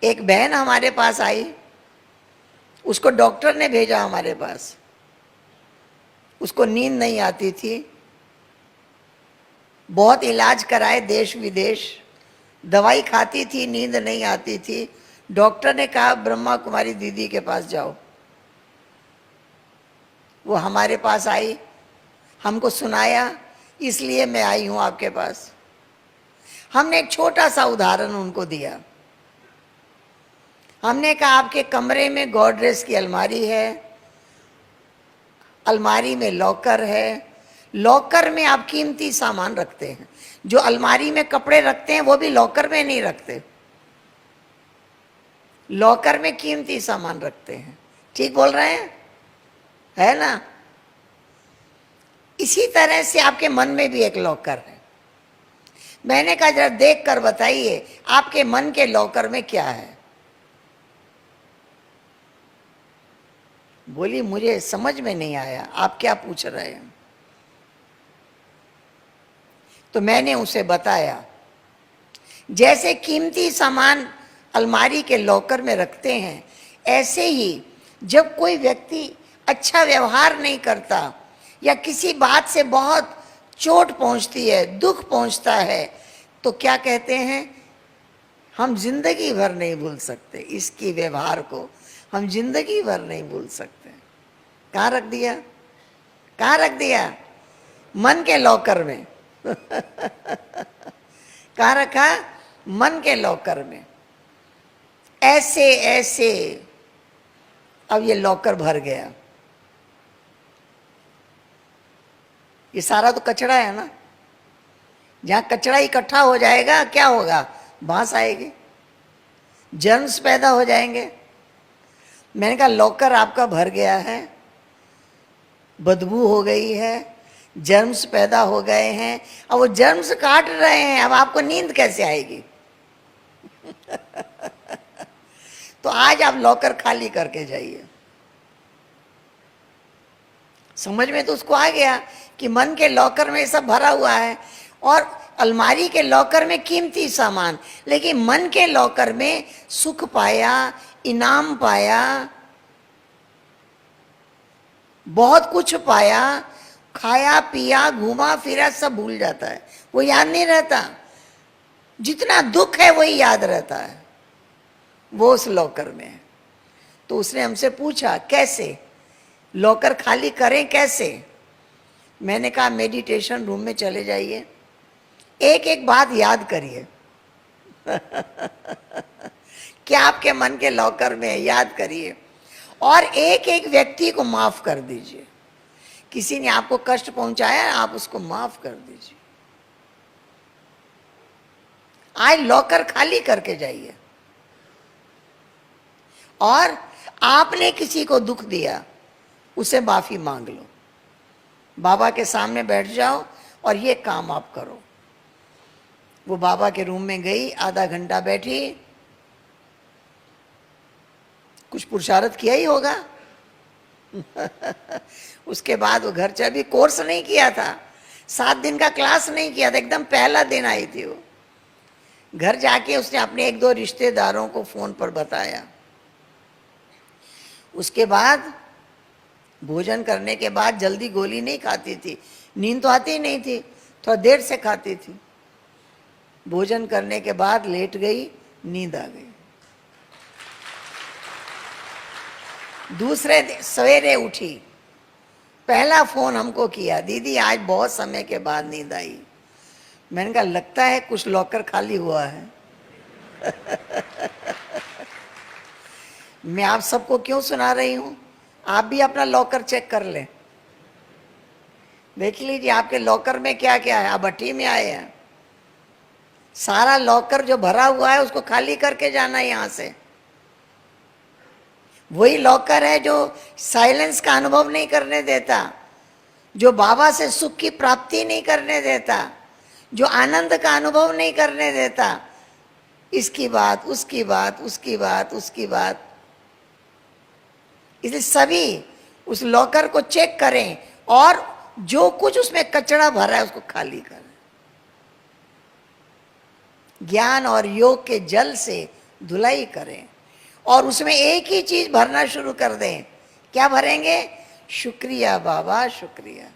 एक बहन हमारे पास आई, उसको डॉक्टर ने भेजा हमारे पास। उसको नींद नहीं आती थी, बहुत इलाज कराए देश विदेश, दवाई खाती थी, नींद नहीं आती थी। डॉक्टर ने कहा ब्रह्मा कुमारी दीदी के पास जाओ। वो हमारे पास आई, हमको सुनाया, इसलिए मैं आई हूं आपके पास। हमने एक छोटा सा उदाहरण उनको दिया। हमने कहा आपके कमरे में गॉडरेज की अलमारी है, अलमारी में लॉकर है, लॉकर में आप कीमती सामान रखते हैं। जो अलमारी में कपड़े रखते हैं वो भी लॉकर में नहीं रखते, लॉकर में कीमती सामान रखते हैं। ठीक बोल रहे हैं, है ना? इसी तरह से आपके मन में भी एक लॉकर है। मैंने कहा जरा देख कर बताइए आपके मन के लॉकर में क्या है। बोली मुझे समझ में नहीं आया, आप क्या पूछ रहे हैं? तो मैंने उसे बताया, जैसे कीमती सामान अलमारी के लॉकर में रखते हैं, ऐसे ही जब कोई व्यक्ति अच्छा व्यवहार नहीं करता या किसी बात से बहुत चोट पहुंचती है, दुख पहुंचता है, तो क्या कहते हैं, हम जिंदगी भर नहीं भूल सकते इसकी व्यवहार को, हम जिंदगी भर नहीं भूल सकते। कहाँ रख दिया? कहाँ रख दिया? मन के लॉकर में। कहाँ रखा? मन के लॉकर में। ऐसे ऐसे अब ये लॉकर भर गया। ये सारा तो कचरा है ना। जहां कचरा इकट्ठा हो जाएगा क्या होगा? बांस आएगी, जर्म्स पैदा हो जाएंगे। मैंने कहा लॉकर आपका भर गया है, बदबू हो गई है, जर्म्स पैदा हो गए हैं, अब वो जर्म्स काट रहे हैं, अब आपको नींद कैसे आएगी? तो आज आप लॉकर खाली करके जाइए। समझ में तो उसको आ गया कि मन के लॉकर में सब भरा हुआ है और अलमारी के लॉकर में कीमती सामान, लेकिन मन के लॉकर में सुख पाया, इनाम पाया, बहुत कुछ पाया, खाया पिया घूमा फिरा, सब भूल जाता है, वो याद नहीं रहता। जितना दुख है वही याद रहता है, वो उस लॉकर में है। तो उसने हमसे पूछा कैसे लॉकर खाली करें, कैसे? मैंने कहा मेडिटेशन रूम में चले जाइए, एक एक बात याद करिए। क्या आपके मन के लॉकर में याद करिए और एक एक व्यक्ति को माफ कर दीजिए। किसी ने आपको कष्ट पहुंचाया, आप उसको माफ कर दीजिए। आज लॉकर खाली करके जाइए। और आपने किसी को दुख दिया, उसे माफी मांग लो, बाबा के सामने बैठ जाओ और ये काम आप करो। वो बाबा के रूम में गई, आधा घंटा बैठी, कुछ पुरुषार्थ किया ही होगा। उसके बाद वो घर चली। अभी कोर्स नहीं किया था, 7 दिन का क्लास नहीं किया था, एकदम पहला दिन आई थी वो। घर जाके उसने अपने 1-2 रिश्तेदारों को फोन पर बताया। उसके बाद भोजन करने के बाद जल्दी गोली नहीं खाती थी, नींद तो आती ही नहीं थी, थोड़ा देर से खाती थी। भोजन करने के बाद लेट गई, नींद आ गई। दूसरे दिन सवेरे उठी, पहला फोन हमको किया, दीदी आज बहुत समय के बाद नींद आई। मैंने कहा लगता है कुछ लॉकर खाली हुआ है। मैं आप सबको क्यों सुना रही हूं? आप भी अपना लॉकर चेक कर लें, देख लीजिए आपके लॉकर में क्या क्या है। आप भट्टी में आए हैं, सारा लॉकर जो भरा हुआ है उसको खाली करके जाना है यहां से। वही लॉकर है जो साइलेंस का अनुभव नहीं करने देता, जो बाबा से सुख की प्राप्ति नहीं करने देता, जो आनंद का अनुभव नहीं करने देता। इसकी बात, उसकी बात, उसकी बात, उसकी बात। इसलिए सभी उस लॉकर को चेक करें और जो कुछ उसमें कचरा भरा है उसको खाली करें। ज्ञान और योग के जल से धुलाई करें और उसमें एक ही चीज भरना शुरू कर दें। क्या भरेंगे? शुक्रिया बाबा, शुक्रिया।